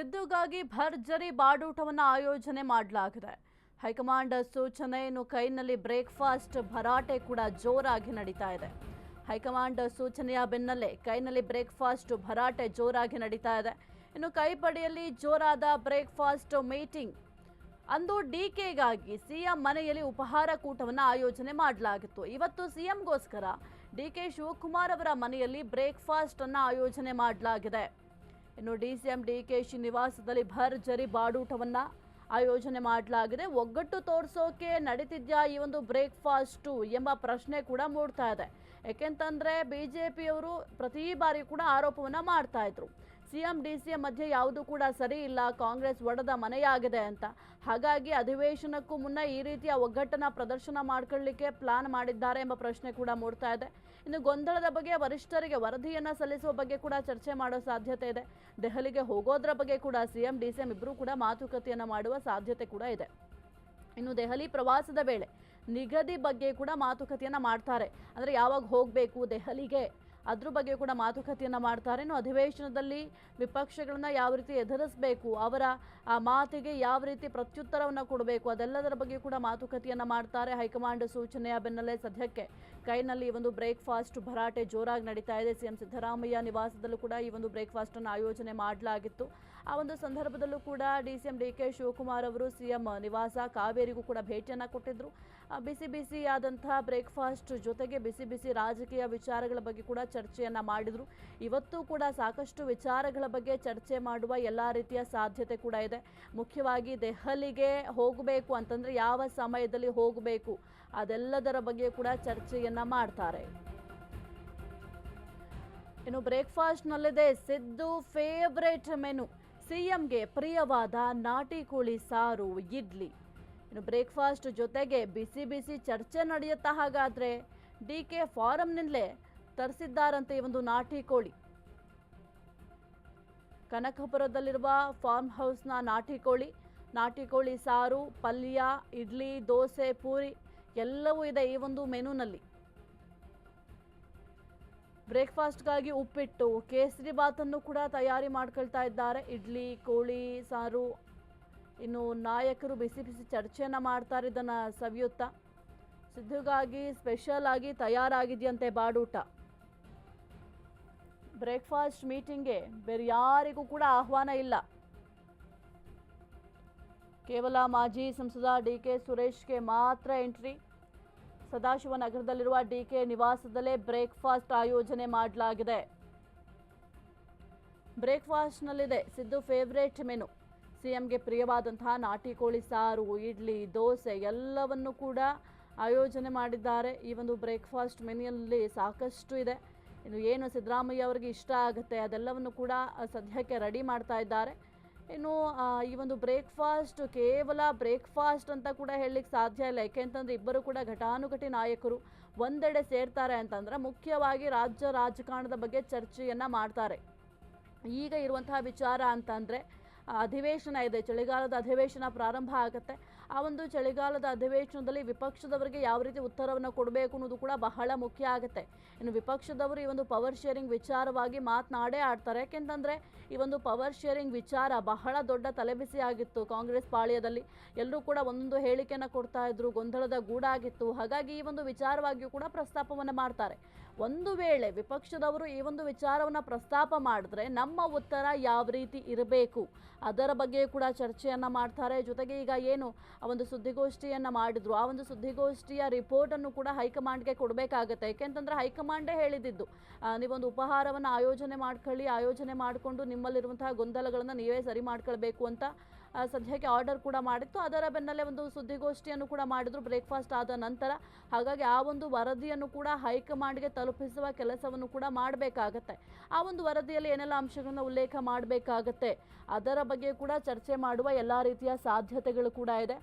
ಸಿದ್ದುಗಾಗಿ ಭರ್ಜರಿ ಬಾಡೂಟವನ್ನು ಆಯೋಜನೆ ಮಾಡಲಾಗಿದೆ. ಹೈಕಮಾಂಡ್ ಸೂಚನೆ, ಇನ್ನು ಕೈನಲ್ಲಿ ಬ್ರೇಕ್ಫಾಸ್ಟ್ ಭರಾಟೆ ಕೂಡ ಜೋರಾಗಿ ನಡೀತಾ ಇದೆ. ಹೈಕಮಾಂಡ್ ಸೂಚನೆಯ ಬೆನ್ನಲ್ಲೇ ಕೈನಲ್ಲಿ ಬ್ರೇಕ್ಫಾಸ್ಟ್ ಭರಾಟೆ ಜೋರಾಗಿ ನಡೀತಾ ಇದೆ. ಇನ್ನು ಕೈಪಡಿಯಲ್ಲಿ ಜೋರಾದ ಬ್ರೇಕ್ಫಾಸ್ಟ್ ಮೀಟಿಂಗ್. ಅಂದು ಡಿಕೆಗಾಗಿ ಸಿಎಂ ಮನೆಯಲ್ಲಿ ಉಪಹಾರ ಕೂಟವನ್ನು ಆಯೋಜನೆ ಮಾಡಲಾಗಿತ್ತು. ಇವತ್ತು ಸಿಎಂಗೋಸ್ಕರ ಡಿಕೆ ಶಿವಕುಮಾರ್ ಅವರ ಮನೆಯಲ್ಲಿ ಬ್ರೇಕ್ಫಾಸ್ಟ್ ಅನ್ನು ಆಯೋಜನೆ ಮಾಡಲಾಗಿದೆ. ಇನ್ನು ಡಿಸಿಎಂ ಡಿಕೆಶಿ ನಿವಾಸದಲ್ಲಿ ಭರ್ಜರಿ ಬಾಡೂಟವನ್ನ ಆಯೋಜನೆ ಮಾಡಲಾಗಿದೆ. ಒಗ್ಗಟ್ಟು ತೋರಿಸೋಕೆ ನಡೀತಿದ್ಯಾ ಈ ಒಂದು ಬ್ರೇಕ್ಫಾಸ್ಟು ಎಂಬ ಪ್ರಶ್ನೆ ಕೂಡ ಮೂಡ್ತಾ ಇದೆ. ಯಾಕೆಂತಂದ್ರೆ ಬಿಜೆಪಿಯವರು ಪ್ರತಿ ಬಾರಿ ಕೂಡ ಆರೋಪವನ್ನ ಮಾಡ್ತಾ ಇದ್ರು, ಸಿಎಂ ಡಿಸಿಎಂ ಮಧ್ಯೆ ಯಾವುದು ಕೂಡ ಸರಿ ಇಲ್ಲ, ಕಾಂಗ್ರೆಸ್ ಒಡೆದ ಮನೆಯಾಗಿದೆ ಅಂತ. ಹಾಗಾಗಿ ಅಧಿವೇಶನಕ್ಕೂ ಮುನ್ನ ಈ ರೀತಿಯ ಒಗ್ಗಟ್ಟನ್ನ ಪ್ರದರ್ಶನ ಮಾಡ್ಕೊಳ್ಳಿಕ್ಕೆ ಪ್ಲಾನ್ ಮಾಡಿದ್ದಾರೆ ಎಂಬ ಪ್ರಶ್ನೆ ಕೂಡ ಮೂಡ್ತಾ ಇದೆ. ಇನ್ನು ಗೊಂದಲದ ಬಗ್ಗೆ ವರಿಷ್ಠರಿಗೆ ವರದಿಯನ್ನ ಸಲ್ಲಿಸುವ ಬಗ್ಗೆ ಕೂಡ ಚರ್ಚೆ ಮಾಡೋ ಸಾಧ್ಯತೆ ಇದೆ. ದೆಹಲಿಗೆ ಹೋಗೋದ್ರ ಬಗ್ಗೆ ಕೂಡ ಸಿಎಂ ಡಿಸಿಎಂ ಇಬ್ಬರು ಕೂಡ ಮಾತುಕತೆಯನ್ನ ಮಾಡುವ ಸಾಧ್ಯತೆ ಕೂಡ ಇದೆ. ಇನ್ನು ದೆಹಲಿ ಪ್ರವಾಸದ ವೇಳೆ ನಿಗದಿ ಬಗ್ಗೆ ಕೂಡ ಮಾತುಕತೆಯನ್ನ ಮಾಡ್ತಾರೆ. ಅಂದ್ರೆ ಯಾವಾಗ ಹೋಗಬೇಕು ದೆಹಲಿಗೆ ಅದ್ರ ಬಗ್ಗೆ ಕೂಡ ಮಾತುಕತೆಯನ್ನ ಮಾಡ್ತಾರೆ. ಇನ್ನು ಅಧಿವೇಶನದಲ್ಲಿ ವಿಪಕ್ಷಗಳನ್ನ ಯಾವ ರೀತಿ ಎದುರಿಸಬೇಕು, ಅವರ ಮಾತಿಗೆ ಯಾವ ರೀತಿ ಪ್ರತ್ಯುತ್ತರವನ್ನು ಕೊಡಬೇಕು, ಅದೆಲ್ಲದರ ಬಗ್ಗೆ ಕೂಡ ಮಾತುಕತೆಯನ್ನ ಮಾಡ್ತಾರೆ. ಹೈಕಮಾಂಡ್ ಸೂಚನೆಯ ಬೆನ್ನಲ್ಲೇ ಸದ್ಯಕ್ಕೆ ಕೈನಲ್ಲಿ ಈ ಒಂದು ಬ್ರೇಕ್ಫಾಸ್ಟ್ ಭರಾಟೆ ಜೋರಾಗಿ ನಡೀತಾ ಇದೆ. ಸಿಎಂ ಸಿದ್ದರಾಮಯ್ಯ ನಿವಾಸದಲ್ಲೂ ಕೂಡ ಈ ಒಂದು ಬ್ರೇಕ್ಫಾಸ್ಟ್ ಅನ್ನು ಆಯೋಜನೆ ಮಾಡಲಾಗಿತ್ತು. ಆ ಒಂದು ಸಂದರ್ಭದಲ್ಲೂ ಕೂಡ ಡಿಸಿಎಂ ಡಿಕೆ ಶಿವಕುಮಾರ್ ಅವರು ಸಿಎಂ ನಿವಾಸ ಕಾವೇರಿಗೂ ಕೂಡ ಭೇಟಿಯನ್ನ ಕೊಟ್ಟಿದ್ರು. ಬಿಸಿ ಬಿಸಿ ಆದಂತಹ ಬ್ರೇಕ್ಫಾಸ್ಟ್ ಜೊತೆಗೆ ಬಿಸಿ ಬಿಸಿ ರಾಜಕೀಯ ವಿಚಾರಗಳ ಬಗ್ಗೆ ಕೂಡ ಚರ್ಚೆಯನ್ನ ಮಾಡಿದ್ರು. ಇವತ್ತು ಕೂಡ ಸಾಕಷ್ಟು ವಿಚಾರಗಳ ಬಗ್ಗೆ ಚರ್ಚೆ ಮಾಡುವ ಎಲ್ಲ ರೀತಿಯ ಸಾಧ್ಯತೆ ಕೂಡ ಇದೆ. ಮುಖ್ಯವಾಗಿ ದೆಹಲಿಗೆ ಹೋಗಬೇಕು ಅಂತಂದ್ರೆ ಯಾವ ಸಮಯದಲ್ಲಿ ಹೋಗಬೇಕು ಅದೆಲ್ಲದರ ಬಗ್ಗೆ ಕೂಡ ಚರ್ಚೆಯನ್ನ ಮಾಡ್ತಾರೆ. ಇನ್ನು ಬ್ರೇಕ್ಫಾಸ್ಟ್ ನಲ್ಲಿದೆ ಸಿದ್ದು ಫೇವರೇಟ್ ಮೆನು, ಸಿಎಂಗೆ ಪ್ರಿಯವಾದ ನಾಟಿ ಕೋಳಿ ಸಾರು, ಇಡ್ಲಿ. ಇನ್ನು ಬ್ರೇಕ್ಫಾಸ್ಟ್ ಜೊತೆಗೆ ಬಿಸಿ ಬಿಸಿ ಚರ್ಚೆ ನಡೆಯುತ್ತಾ. ಹಾಗಾದ್ರೆ ಡಿಕೆ ಫಾರಂನಿಂದಲೇ ತರಿಸಿದ್ದಾರಂತೆ ಈ ಒಂದು ನಾಟಿ ಕೋಳಿ. ಕನಕಪುರದಲ್ಲಿರುವ ಫಾರ್ಮ್ ಹೌಸ್ನ ನಾಟಿ ಕೋಳಿ ಸಾರು, ಪಲ್ಯ, ಇಡ್ಲಿ, ದೋಸೆ, ಪೂರಿ ಎಲ್ಲವೂ ಇದೆ ಈ ಒಂದು ಮೆನುನಲ್ಲಿ. ಬ್ರೇಕ್ಫಾಸ್ಟ್ಗಾಗಿ ಉಪ್ಪಿಟ್ಟು, ಕೇಸರಿ ಬಾತನ್ನು ಕೂಡ ತಯಾರಿ ಮಾಡ್ಕೊಳ್ತಾ ಇದ್ದಾರೆ. ಇಡ್ಲಿ, ಕೋಳಿ ಸಾರು. ಇನ್ನು ನಾಯಕರು ಬಿಸಿ ಬಿಸಿ ಚರ್ಚೆಯನ್ನ ಮಾಡ್ತಾರೆ ಇದನ್ನ ಸವಿಯುತ್ತಾ. ಸಿದ್ದುಗಾಗಿ ಸ್ಪೆಷಲ್ ಆಗಿ ತಯಾರಾಗಿದೆಯಂತೆ ಬಾಡೂಟ. ಬ್ರೇಕ್ಫಾಸ್ಟ್ ಮೀಟಿಂಗ್ಗೆ ಬೇರೆ ಯಾರಿಗೂ ಕೂಡ ಆಹ್ವಾನ ಇಲ್ಲ. ಕೇವಲ ಮಾಜಿ ಸಂಸದ ಡಿಕೆ ಸುರೇಶ್ಗೆ ಮಾತ್ರ ಎಂಟ್ರಿ. ಸದಾಶಿವನಗರದಲ್ಲಿರುವ ಡಿಕೆ ನಿವಾಸದಲ್ಲೇ ಬ್ರೇಕ್ಫಾಸ್ಟ್ ಆಯೋಜನೆ ಮಾಡಲಾಗಿದೆ. ಬ್ರೇಕ್ಫಾಸ್ಟ್ನಲ್ಲಿದೆ ಸಿದ್ದು ಫೇವರೇಟ್ ಮೆನು, ಸಿಎಂಗೆ ಪ್ರಿಯವಾದಂತಹ ನಾಟಿ ಕೋಳಿ ಸಾರು, ಇಡ್ಲಿ, ದೋಸೆ ಎಲ್ಲವನ್ನು ಕೂಡ ಆಯೋಜನೆ ಮಾಡಿದ್ದಾರೆ. ಈ ಒಂದು ಬ್ರೇಕ್ಫಾಸ್ಟ್ ಮೆನ್ಯೂನಲ್ಲಿ ಸಾಕಷ್ಟು ಇದೆ. ಇನ್ನು ಏನು ಸಿದ್ದರಾಮಯ್ಯ ಅವರಿಗೆ ಇಷ್ಟ ಆಗುತ್ತೆ ಅದೆಲ್ಲವನ್ನು ಕೂಡ ಸದ್ಯಕ್ಕೆ ರೆಡಿ ಮಾಡ್ತಾ ಇದ್ದಾರೆ. ಇನ್ನು ಈ ಒಂದು ಬ್ರೇಕ್ಫಾಸ್ಟ್ ಕೇವಲ ಬ್ರೇಕ್ಫಾಸ್ಟ್ ಅಂತ ಕೂಡ ಹೇಳಲಿಕ್ಕೆ ಸಾಧ್ಯ ಇಲ್ಲ. ಯಾಕೆಂತಂದ್ರೆ ಇಬ್ಬರು ಕೂಡ ಘಟಾನುಘಟಿ ನಾಯಕರು ಒಂದೆಡೆ ಸೇರ್ತಾರೆ ಅಂತಂದ್ರೆ ಮುಖ್ಯವಾಗಿ ರಾಜ್ಯ ರಾಜಕಾರಣದ ಬಗ್ಗೆ ಚರ್ಚೆಯನ್ನ ಮಾಡ್ತಾರೆ. ಈಗ ಇರುವಂತಹ ವಿಚಾರ ಅಂತಂದ್ರೆ ಅಧಿವೇಶನ ಇದೆ, ಚಳಿಗಾಲದ ಅಧಿವೇಶನ ಪ್ರಾರಂಭ ಆಗುತ್ತೆ. ಆ ಒಂದು ಚಳಿಗಾಲದ ಅಧಿವೇಶನದಲ್ಲಿ ವಿಪಕ್ಷದವರಿಗೆ ಯಾವ ರೀತಿ ಉತ್ತರವನ್ನು ಕೊಡಬೇಕು ಅನ್ನೋದು ಕೂಡ ಬಹಳ ಮುಖ್ಯ ಆಗುತ್ತೆ. ಇನ್ನು ವಿಪಕ್ಷದವರು ಈ ಒಂದು ಪವರ್ ಶೇರಿಂಗ್ ವಿಚಾರವಾಗಿ ಮಾತನಾಡೇ ಆಡ್ತಾರೆ. ಯಾಕೆಂತಂದ್ರೆ ಈ ಒಂದು ಪವರ್ ಶೇರಿಂಗ್ ವಿಚಾರ ಬಹಳ ದೊಡ್ಡ ತಲೆಬಿಸಿ ಆಗಿತ್ತು ಕಾಂಗ್ರೆಸ್ ಪಾಳ್ಯದಲ್ಲಿ. ಎಲ್ಲರೂ ಕೂಡ ಒಂದೊಂದು ಹೇಳಿಕೆಯನ್ನು ಕೊಡ್ತಾ ಇದ್ರು, ಗೊಂದಲದ ಗೂಡಾಗಿತ್ತು. ಹಾಗಾಗಿ ಈ ಒಂದು ವಿಚಾರವಾಗಿಯೂ ಕೂಡ ಪ್ರಸ್ತಾಪವನ್ನು ಮಾಡ್ತಾರೆ. ಒಂದು ವೇಳೆ ವಿಪಕ್ಷದವರು ಈ ಒಂದು ವಿಚಾರವನ್ನು ಪ್ರಸ್ತಾಪ ಮಾಡಿದ್ರೆ ನಮ್ಮ ಉತ್ತರ ಯಾವ ರೀತಿ ಇರಬೇಕು ಅದರ ಬಗ್ಗೆ ಕೂಡ ಚರ್ಚೆಯನ್ನ ಮಾಡ್ತಾರೆ. ಜೊತೆಗೆ ಈಗ ಏನು ಆ ಒಂದು ಸುದ್ದಿಗೋಷ್ಠಿಯನ್ನ ಮಾಡಿದ್ರು, ಆ ಒಂದು ಸುದ್ದಿಗೋಷ್ಠಿಯ ರಿಪೋರ್ಟ್ ಅನ್ನು ಕೂಡ ಹೈಕಮಾಂಡ್ಗೆ ಕೊಡಬೇಕಾಗತ್ತೆ. ಯಾಕೆಂತಂದ್ರೆ ಹೈಕಮಾಂಡೇ ಹೇಳಿದ್ದು ನೀವೊಂದು ಉಪಹಾರವನ್ನು ಆಯೋಜನೆ ಮಾಡಿಕೊಂಡು ನಿಮ್ಮಲ್ಲಿರುವಂತಹ ಗೊಂದಲಗಳನ್ನು ನೀವೇ ಸರಿ ಮಾಡ್ಕೊಳ್ಬೇಕು ಅಂತ ಸದ್ಯಕ್ಕೆ ಆರ್ಡರ್ ಕೂಡ ಮಾಡಿತ್ತು. ಅದರ ಬೆನ್ನಲ್ಲೇ ಒಂದು ಸುದ್ದಿಗೋಷ್ಠಿಯನ್ನು ಕೂಡ ಮಾಡಿದ್ರು ಬ್ರೇಕ್ಫಾಸ್ಟ್ ಆದ ನಂತರ. ಹಾಗಾಗಿ ಆ ಒಂದು ವರದಿಯನ್ನು ಕೂಡ ಹೈಕಮಾಂಡ್ಗೆ ತಲುಪಿಸುವ ಕೆಲಸವನ್ನು ಕೂಡ ಮಾಡಬೇಕಾಗತ್ತೆ. ಆ ಒಂದು ವರದಿಯಲ್ಲಿ ಏನೆಲ್ಲ ಅಂಶಗಳನ್ನು ಉಲ್ಲೇಖ ಮಾಡಬೇಕಾಗತ್ತೆ ಅದರ ಬಗ್ಗೆ ಕೂಡ ಚರ್ಚೆ ಮಾಡುವ ಎಲ್ಲ ರೀತಿಯ ಸಾಧ್ಯತೆಗಳು ಕೂಡ ಇದೆ.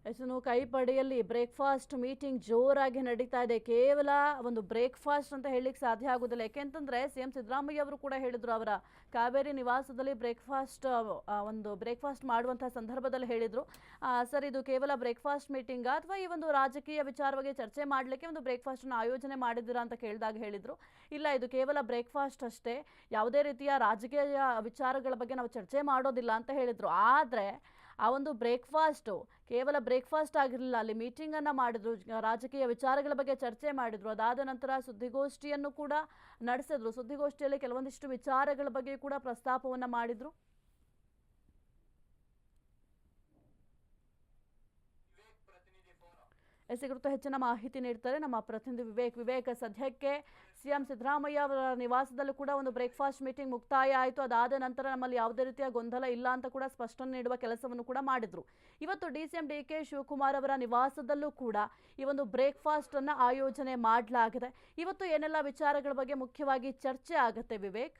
ಇನ್ನು ಕೈಪಡೆಯಲ್ಲಿ ಬ್ರೇಕ್ಫಾಸ್ಟ್ ಮೀಟಿಂಗ್ ಜೋರಾಗಿ ನಡೀತಾ ಇದೆ. ಕೇವಲ ಒಂದು ಬ್ರೇಕ್ಫಾಸ್ಟ್ ಅಂತ ಹೇಳಲಿಕ್ಕೆ ಸಾಧ್ಯ ಆಗೋದಿಲ್ಲ. ಯಾಕೆಂತಂದ್ರೆ ಸಿಎಂ ಸಿದ್ದರಾಮಯ್ಯ ಅವರು ಕೂಡ ಹೇಳಿದ್ರು, ಅವರ ಕಾವೇರಿ ನಿವಾಸದಲ್ಲಿ ಬ್ರೇಕ್ಫಾಸ್ಟ್ ಮಾಡುವಂತಹ ಸಂದರ್ಭದಲ್ಲಿ ಹೇಳಿದ್ರು, ಸರ್ ಇದು ಕೇವಲ ಬ್ರೇಕ್ಫಾಸ್ಟ್ ಮೀಟಿಂಗ್ ಅಥವಾ ಈ ಒಂದು ರಾಜಕೀಯ ವಿಚಾರವಾಗಿ ಚರ್ಚೆ ಮಾಡಲಿಕ್ಕೆ ಒಂದು ಬ್ರೇಕ್ಫಾಸ್ಟ್ ಅನ್ನು ಆಯೋಜನೆ ಮಾಡಿದ್ದೀರಾ ಅಂತ ಕೇಳಿದಾಗ ಹೇಳಿದ್ರು, ಇಲ್ಲ ಇದು ಕೇವಲ ಬ್ರೇಕ್ಫಾಸ್ಟ್ ಅಷ್ಟೇ, ಯಾವುದೇ ರೀತಿಯ ರಾಜಕೀಯ ವಿಚಾರಗಳ ಬಗ್ಗೆ ನಾವು ಚರ್ಚೆ ಮಾಡೋದಿಲ್ಲ ಅಂತ ಹೇಳಿದ್ರು. ಆದರೆ ಆ ಒಂದು ಬ್ರೇಕ್ಫಾಸ್ಟು ಕೇವಲ ಬ್ರೇಕ್ಫಾಸ್ಟ್ ಆಗಿರಲಿಲ್ಲ, ಅಲ್ಲಿ ಮೀಟಿಂಗನ್ನು ಮಾಡಿದ್ರು, ರಾಜಕೀಯ ವಿಚಾರಗಳ ಬಗ್ಗೆ ಚರ್ಚೆ ಮಾಡಿದ್ರು. ಅದಾದ ನಂತರ ಸುದ್ದಿಗೋಷ್ಠಿಯನ್ನು ಕೂಡ ನಡೆಸಿದ್ರು. ಸುದ್ದಿಗೋಷ್ಠಿಯಲ್ಲಿ ಕೆಲವೊಂದಿಷ್ಟು ವಿಚಾರಗಳ ಬಗ್ಗೆ ಕೂಡ ಪ್ರಸ್ತಾಪವನ್ನು ಮಾಡಿದ್ರು. ಎಸ್ ಕುರಿತು ಹೆಚ್ಚಿನ ಮಾಹಿತಿ ನೀಡ್ತಾರೆ ನಮ್ಮ ಪ್ರತಿನಿಧಿ ವಿವೇಕ್. ಸದ್ಯಕ್ಕೆ ಸಿಎಂ ಸಿದ್ದರಾಮಯ್ಯ ಅವರ ನಿವಾಸದಲ್ಲೂ ಕೂಡ ಒಂದು ಬ್ರೇಕ್ಫಾಸ್ಟ್ ಮೀಟಿಂಗ್ ಮುಕ್ತಾಯ ಆಯಿತು. ಅದಾದ ನಂತರ ನಮ್ಮಲ್ಲಿ ಯಾವುದೇ ರೀತಿಯ ಗೊಂದಲ ಇಲ್ಲ ಅಂತ ಕೂಡ ಸ್ಪಷ್ಟನೆ ನೀಡುವ ಕೆಲಸವನ್ನು ಕೂಡ ಮಾಡಿದ್ರು. ಇವತ್ತು ಡಿಸಿಎಂ ಡಿಕೆ ಶಿವಕುಮಾರ್ ಅವರ ನಿವಾಸದಲ್ಲೂ ಕೂಡ ಈ ಒಂದು ಬ್ರೇಕ್ಫಾಸ್ಟ್ ಅನ್ನ ಆಯೋಜನೆ ಮಾಡಲಾಗಿದೆ. ಇವತ್ತು ಏನೆಲ್ಲ ವಿಚಾರಗಳ ಬಗ್ಗೆ ಮುಖ್ಯವಾಗಿ ಚರ್ಚೆ ಆಗುತ್ತೆ ವಿವೇಕ್?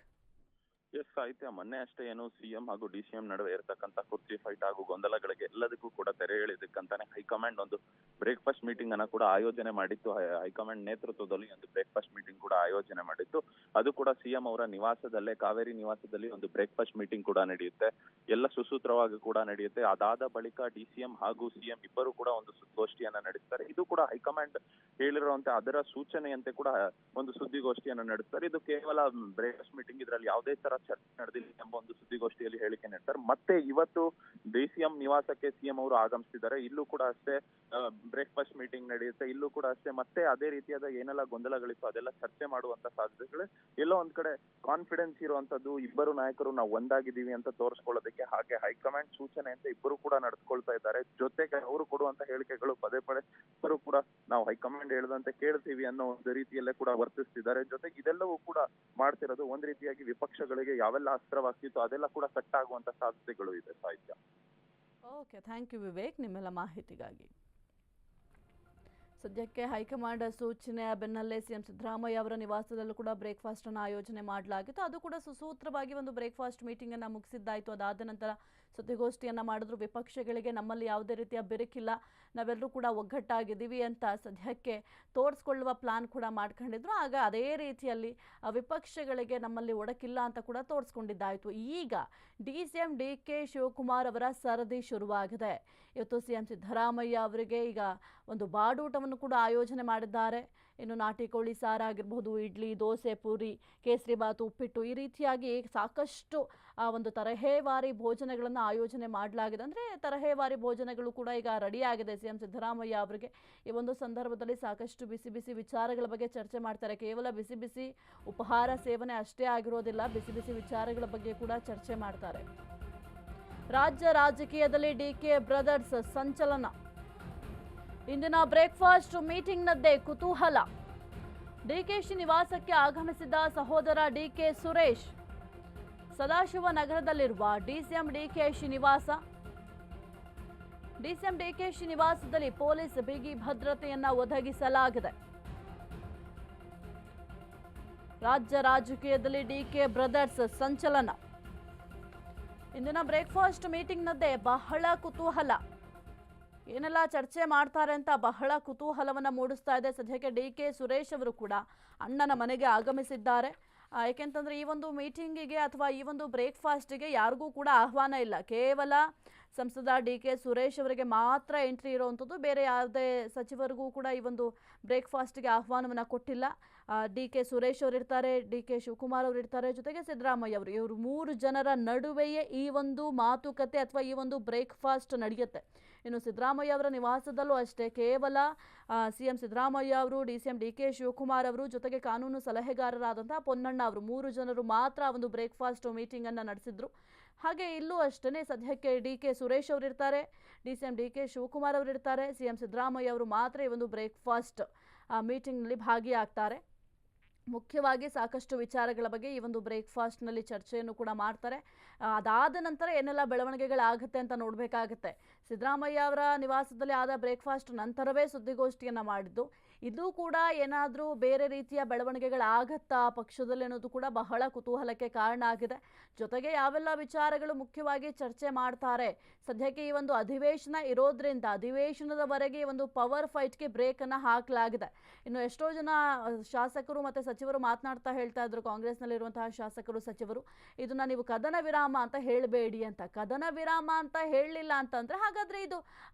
ಎಸ್ ಸಾಹಿತ್ಯ, ಮೊನ್ನೆ ಅಷ್ಟೇ ಏನು ಸಿಎಂ ಹಾಗೂ ಡಿಸಿಎಂ ನಡುವೆ ಇರತಕ್ಕಂತ ಕುರ್ಚಿ ಫೈಟ್ ಹಾಗೂ ಗೊಂದಲಗಳಿಗೆ ಎಲ್ಲದಕ್ಕೂ ಕೂಡ ತೆರೆ ಎಳೆದಕ್ಕಂತಾನೆ ಹೈಕಮಾಂಡ್ ಒಂದು ಬ್ರೇಕ್ಫಾಸ್ಟ್ ಮೀಟಿಂಗ್ ಅನ್ನ ಕೂಡ ಆಯೋಜನೆ ಮಾಡಿತ್ತು. ಹೈಕಮಾಂಡ್ ನೇತೃತ್ವದಲ್ಲಿ ಒಂದು ಬ್ರೇಕ್ಫಾಸ್ಟ್ ಮೀಟಿಂಗ್ ಕೂಡ ಆಯೋಜನೆ ಮಾಡಿತ್ತು. ಅದು ಕೂಡ ಸಿಎಂ ಅವರ ನಿವಾಸದಲ್ಲೇ, ಕಾವೇರಿ ನಿವಾಸದಲ್ಲಿ ಒಂದು ಬ್ರೇಕ್ಫಾಸ್ಟ್ ಮೀಟಿಂಗ್ ಕೂಡ ನಡೆಯುತ್ತೆ. ಎಲ್ಲ ಸುಸೂತ್ರವಾಗಿ ಕೂಡ ನಡೆಯುತ್ತೆ. ಅದಾದ ಬಳಿಕ ಡಿಸಿಎಂ ಹಾಗೂ ಸಿಎಂ ಇಬ್ಬರು ಕೂಡ ಒಂದು ಸುದ್ದಿಗೋಷ್ಠಿಯನ್ನ ನಡೆಸ್ತಾರೆ. ಇದು ಕೂಡ ಹೈಕಮಾಂಡ್ ಹೇಳಿರುವಂತೆ ಅದರ ಸೂಚನೆಯಂತೆ ಕೂಡ ಒಂದು ಸುದ್ದಿಗೋಷ್ಠಿಯನ್ನ ನಡೆಸ್ತಾರೆ. ಇದು ಕೇವಲ ಬ್ರೇಕ್ಫಾಸ್ಟ್ ಮೀಟಿಂಗ್, ಇದರಲ್ಲಿ ಯಾವುದೇ ತರ ಚರ್ಚೆ ನಡೆದಿಲ್ಲ ಎಂಬ ಒಂದು ಸುದ್ದಿಗೋಷ್ಠಿಯಲ್ಲಿ ಹೇಳಿಕೆ ನೀಡ್ತಾರೆ. ಮತ್ತೆ ಇವತ್ತು ಡಿಸಿಎಂ ನಿವಾಸಕ್ಕೆ ಸಿಎಂ ಅವರು ಆಗಮಿಸಿದ್ದಾರೆ. ಇಲ್ಲೂ ಕೂಡ ಅಷ್ಟೇ ಬ್ರೇಕ್ಫಾಸ್ಟ್ ಮೀಟಿಂಗ್ ನಡೆಯುತ್ತೆ. ಇಲ್ಲೂ ಕೂಡ ಅಷ್ಟೇ ಮತ್ತೆ ಅದೇ ರೀತಿಯಾದ ಏನೆಲ್ಲ ಗೊಂದಲಗಳಿತ್ತು ಅದೆಲ್ಲ ಚರ್ಚೆ ಮಾಡುವಂತ ಸಾಧ್ಯತೆಗಳು, ಎಲ್ಲೋ ಒಂದ್ ಕಡೆ ಕಾನ್ಫಿಡೆನ್ಸ್ ಇರುವಂತದ್ದು, ಇಬ್ಬರು ನಾಯಕರು ನಾವು ಒಂದಾಗಿದ್ದೀವಿ ಅಂತ ತೋರಿಸ್ಕೊಳ್ಳೋದಕ್ಕೆ, ಹಾಗೆ ಹೈಕಮಾಂಡ್ ಸೂಚನೆ ಅಂತ ಇಬ್ಬರು ಕೂಡ ನಡೆದುಕೊಳ್ತಾ ಇದ್ದಾರೆ. ಜೊತೆಗೆ ಅವರು ಕೊಡುವಂತ ಹೇಳಿಕೆಗಳು ಪದೇ ಪದೇ ಇಬ್ಬರು ಕೂಡ ನಾವು ಹೈಕಮಾಂಡ್ ಹೇಳಿದಂತೆ ಕೇಳ್ತೀವಿ ಅನ್ನೋ ಒಂದು ರೀತಿಯಲ್ಲೇ ಕೂಡ ವರ್ತಿಸ್ತಿದ್ದಾರೆ. ಜೊತೆಗೆ ಇದೆಲ್ಲವೂ ಕೂಡ ಮಾಡ್ತಿರೋದು ಒಂದ್ ರೀತಿಯಾಗಿ ವಿಪಕ್ಷಗಳಿಗೆ ಯಾವೆಲ್ಲ ಅಸ್ತ್ರವಾಗ್ತಿತ್ತು ಅದೆಲ್ಲ ಕೂಡ ಕಟ್ ಆಗುವಂತ ಸಾಧ್ಯತೆಗಳು ಇದೆ ಸಾಹಿತ್ಯ. ಓಕೆ, ಥ್ಯಾಂಕ್ ಯು ವಿವೇಕ್ ನಿಮ್ಮೆಲ್ಲ ಮಾಹಿತಿಗಾಗಿ. ಸದ್ಯಕ್ಕೆ ಹೈಕಮಾಂಡ್ ಸೂಚನೆಯ ಬೆನ್ನಲ್ಲೇ ಸಿಎಂ ಸಿದ್ದರಾಮಯ್ಯ ಅವರ ನಿವಾಸದಲ್ಲೂ ಕೂಡ ಬ್ರೇಕ್ಫಾಸ್ಟ್ ಅನ್ನು ಆಯೋಜನೆ ಮಾಡಲಾಗಿತ್ತು. ಅದು ಕೂಡ ಸುಸೂತ್ರವಾಗಿ ಒಂದು ಬ್ರೇಕ್ಫಾಸ್ಟ್ ಮೀಟಿಂಗ್ ಅನ್ನು ಮುಗಿಸಿದ್ದಾಯಿತು. ಅದಾದ ನಂತರ ಸುದ್ದಿಗೋಷ್ಠಿಯನ್ನು ಮಾಡಿದ್ರು. ವಿಪಕ್ಷಗಳಿಗೆ ನಮ್ಮಲ್ಲಿ ಯಾವುದೇ ರೀತಿಯ ಬಿರುಕಿಲ್ಲ, ನಾವೆಲ್ಲರೂ ಕೂಡ ಒಗ್ಗಟ್ಟಾಗಿದ್ದೀವಿ ಅಂತ ಸದ್ಯಕ್ಕೆ ತೋರಿಸ್ಕೊಳ್ಳುವ ಪ್ಲಾನ್ ಕೂಡ ಮಾಡ್ಕೊಂಡಿದ್ರು. ಆಗ ಅದೇ ರೀತಿಯಲ್ಲಿ ವಿಪಕ್ಷಗಳಿಗೆ ನಮ್ಮಲ್ಲಿ ಒಡಕಿಲ್ಲ ಅಂತ ಕೂಡ ತೋರಿಸ್ಕೊಂಡಿದ್ದಾಯಿತು. ಈಗ ಡಿಸಿಎಂ ಡಿಕೆ ಶಿವಕುಮಾರ್ ಅವರ ಸರದಿ ಶುರುವಾಗಿದೆ. ಇವತ್ತು ಸಿಎಂ ಸಿದ್ದರಾಮಯ್ಯ ಅವರಿಗೆ ಈಗ ಒಂದು ಬಾಡೂಟವನ್ನು ಕೂಡ ಆಯೋಜನೆ ಮಾಡಿದ್ದಾರೆ. ಇನ್ನು ನಾಟಿ ಕೋಳಿ ಸಾರಾಗಿರ್ಬೋದು, ಇಡ್ಲಿ, ದೋಸೆ, ಪೂರಿ, ಕೇಸರಿಬಾತು, ಉಪ್ಪಿಟ್ಟು, ಈ ರೀತಿಯಾಗಿ ಸಾಕಷ್ಟು ಒಂದು ತರಹೇವಾರಿ ಭೋಜನಗಳನ್ನು ಆಯೋಜನೆ ಮಾಡಲಾಗಿದೆ. ಅಂದರೆ ತರಹೇವಾರಿ ಭೋಜನಗಳು ಕೂಡ ಈಗ ರೆಡಿಯಾಗಿದೆ ಸಿಎಂ ಸಿದ್ದರಾಮಯ್ಯ ಅವರಿಗೆ. ಈ ಒಂದು ಸಂದರ್ಭದಲ್ಲಿ ಸಾಕಷ್ಟು ಬಿಸಿ ಬಿಸಿ ವಿಚಾರಗಳ ಬಗ್ಗೆ ಚರ್ಚೆ ಮಾಡ್ತಾರೆ. ಕೇವಲ ಬಿಸಿ ಬಿಸಿ ಉಪಹಾರ ಸೇವನೆ ಅಷ್ಟೇ ಆಗಿರೋದಿಲ್ಲ, ಬಿಸಿ ಬಿಸಿ ವಿಚಾರಗಳ ಬಗ್ಗೆ ಕೂಡ ಚರ್ಚೆ ಮಾಡ್ತಾರೆ. ರಾಜ್ಯ ರಾಜಕೀಯದಲ್ಲಿ ಡಿಕೆ ಬ್ರದರ್ಸ್ ಸಂಚಲನ. ಇಂದಿನ ಬ್ರೇಕ್ಫಾಸ್ಟ್ ಮೀಟಿಂಗ್ನದ್ದೇ ಕುತೂಹಲ. ಡಿಕೆಶಿ ನಿವಾಸಕ್ಕೆ ಆಗಮಿಸಿದ ಸಹೋದರ ಡಿಕೆ ಸುರೇಶ್. ಸದಾಶಿವನಗರದಲ್ಲಿರುವ ಡಿಸಿಎಂ ಡಿಕೆಶಿ ನಿವಾಸ. ಡಿಸಿಎಂ ಡಿಕೆಶಿ ನಿವಾಸದಲ್ಲಿ ಪೊಲೀಸ್ ಬಿಗಿ ಭದ್ರತೆಯನ್ನ ಒದಗಿಸಲಾಗಿದೆ. ರಾಜ್ಯ ರಾಜಕೀಯದಲ್ಲಿ ಡಿಕೆ ಬ್ರದರ್ಸ್ ಸಂಚಲನ. ಇಂದಿನ ಬ್ರೇಕ್ಫಾಸ್ಟ್ ಮೀಟಿಂಗ್ನದ್ದೇ ಬಹಳ ಕುತೂಹಲ. ಏನೆಲ್ಲ ಚರ್ಚೆ ಮಾಡ್ತಾರೆ ಅಂತ ಬಹಳ ಕುತೂಹಲವನ್ನು ಮೂಡಿಸ್ತಾ ಇದೆ. ಸದ್ಯಕ್ಕೆ ಡಿಕೆ ಸುರೇಶ್ ಅವರು ಕೂಡ ಅಣ್ಣನ ಮನೆಗೆ ಆಗಮಿಸಿದ್ದಾರೆ. ಏಕೆಂತಂದರೆ ಈ ಒಂದು ಮೀಟಿಂಗಿಗೆ ಅಥವಾ ಈ ಒಂದು ಬ್ರೇಕ್ಫಾಸ್ಟಿಗೆ ಯಾರಿಗೂ ಕೂಡ ಆಹ್ವಾನ ಇಲ್ಲ. ಕೇವಲ ಸಂಸದ ಡಿಕೆ ಸುರೇಶ್ ಅವರಿಗೆ ಮಾತ್ರ ಎಂಟ್ರಿ ಇರುವಂಥದ್ದು. ಬೇರೆ ಯಾವುದೇ ಸಚಿವರಿಗೂ ಕೂಡ ಈ ಒಂದು ಬ್ರೇಕ್ಫಾಸ್ಟ್ಗೆ ಆಹ್ವಾನವನ್ನು ಕೊಟ್ಟಿಲ್ಲ. ಡಿಕೆ ಸುರೇಶ್ ಅವರು ಇರ್ತಾರೆ, ಡಿಕೆ ಶಿವಕುಮಾರ್ ಅವರು ಇರ್ತಾರೆ, ಜೊತೆಗೆ ಸಿದ್ದರಾಮಯ್ಯ ಅವರು. ಇವರು ಮೂರು ಜನರ ನಡುವೆಯೇ ಈ ಒಂದು ಮಾತುಕತೆ ಅಥವಾ ಈ ಒಂದು ಬ್ರೇಕ್ಫಾಸ್ಟ್ ನಡೆಯುತ್ತೆ. ಇನ್ನು ಸಿದ್ದರಾಮಯ್ಯ ಅವರ ನಿವಾಸದಲ್ಲೂ ಅಷ್ಟೇ ಕೇವಲ ಸಿಎಂ ಸಿದ್ದರಾಮಯ್ಯ ಅವರು, ಡಿಸಿಎಂ ಡಿಕೆ ಶಿವಕುಮಾರ್ ಅವರು, ಜೊತೆಗೆ ಕಾನೂನು ಸಲಹೆಗಾರರಾದಂತಹ ಪೊನ್ನಣ್ಣ ಅವರು, ಮೂರು ಜನರು ಮಾತ್ರ ಒಂದು ಬ್ರೇಕ್ಫಾಸ್ಟ್ ಮೀಟಿಂಗನ್ನು ನಡೆಸಿದ್ರು. ಹಾಗೆ ಇಲ್ಲೂ ಅಷ್ಟೇ ಸದ್ಯಕ್ಕೆ ಡಿಕೆ ಸುರೇಶ್ ಅವರು ಇರ್ತಾರೆ, ಡಿಸಿಎಂ ಡಿಕೆ ಶಿವಕುಮಾರ್ ಅವರು ಇರ್ತಾರೆ, ಸಿಎಂ ಸಿದ್ದರಾಮಯ್ಯ ಅವರು ಮಾತ್ರ ಈ ಒಂದು ಬ್ರೇಕ್ಫಾಸ್ಟ್ ಮೀಟಿಂಗ್ನಲ್ಲಿ ಭಾಗಿಯಾಗ್ತಾರೆ. ಮುಖ್ಯವಾಗಿ ಸಾಕಷ್ಟು ವಿಚಾರಗಳ ಬಗ್ಗೆ ಈ ಒಂದು ಬ್ರೇಕ್ಫಾಸ್ಟ್ನಲ್ಲಿ ಚರ್ಚೆಯನ್ನು ಕೂಡ ಮಾಡ್ತಾರೆ. ಅದಾದ ನಂತರ ಏನೆಲ್ಲ ಬೆಳವಣಿಗೆಗಳಾಗುತ್ತೆ ಅಂತ ನೋಡಬೇಕಾಗುತ್ತೆ. ಸಿದ್ದರಾಮಯ್ಯ ಅವರ ನಿವಾಸದಲ್ಲಿ ಆದ ಬ್ರೇಕ್ಫಾಸ್ಟ್ ನಂತರವೇ ಸುದ್ದಿಗೋಷ್ಠಿಯನ್ನು ಮಾಡಿದ್ದು. ಇದು ಕೂಡ ಏನಾದರೂ ಬೇರೆ ರೀತಿಯ ಬೆಳವಣಿಗೆಗಳಾಗತ್ತಾ ಪಕ್ಷದಲ್ಲಿ ಅನ್ನೋದು ಕೂಡ ಬಹಳ ಕುತೂಹಲಕ್ಕೆ ಕಾರಣ ಆಗಿದೆ. ಜೊತೆಗೆ ಯಾವೆಲ್ಲ ವಿಚಾರಗಳು ಮುಖ್ಯವಾಗಿ ಚರ್ಚೆ ಮಾಡ್ತಾರೆ, ಸದ್ಯಕ್ಕೆ ಈ ಒಂದು ಅಧಿವೇಶನ ಇರೋದ್ರಿಂದ ಅಧಿವೇಶನದವರೆಗೆ ಒಂದು ಪವರ್ ಫೈಟ್ಗೆ ಬ್ರೇಕ್ ಅನ್ನ ಹಾಕಲಾಗಿದೆ. ಇನ್ನು ಎಷ್ಟೋ ಜನ ಶಾಸಕರು ಮತ್ತೆ ಸಚಿವರು ಮಾತನಾಡ್ತಾ ಹೇಳ್ತಾ ಇದ್ರು, ಕಾಂಗ್ರೆಸ್ನಲ್ಲಿರುವಂತಹ ಶಾಸಕರು ಸಚಿವರು, ಇದನ್ನ ನೀವು ಕದನ ವಿರಾಮ ಅಂತ ಹೇಳಬೇಡಿ ಅಂತ. ಕದನ ವಿರಾಮ ಅಂತ ಹೇಳಲಿಲ್ಲ ಅಂತಂದ್ರೆ ಹಾಗಾದ್ರೆ ಇದು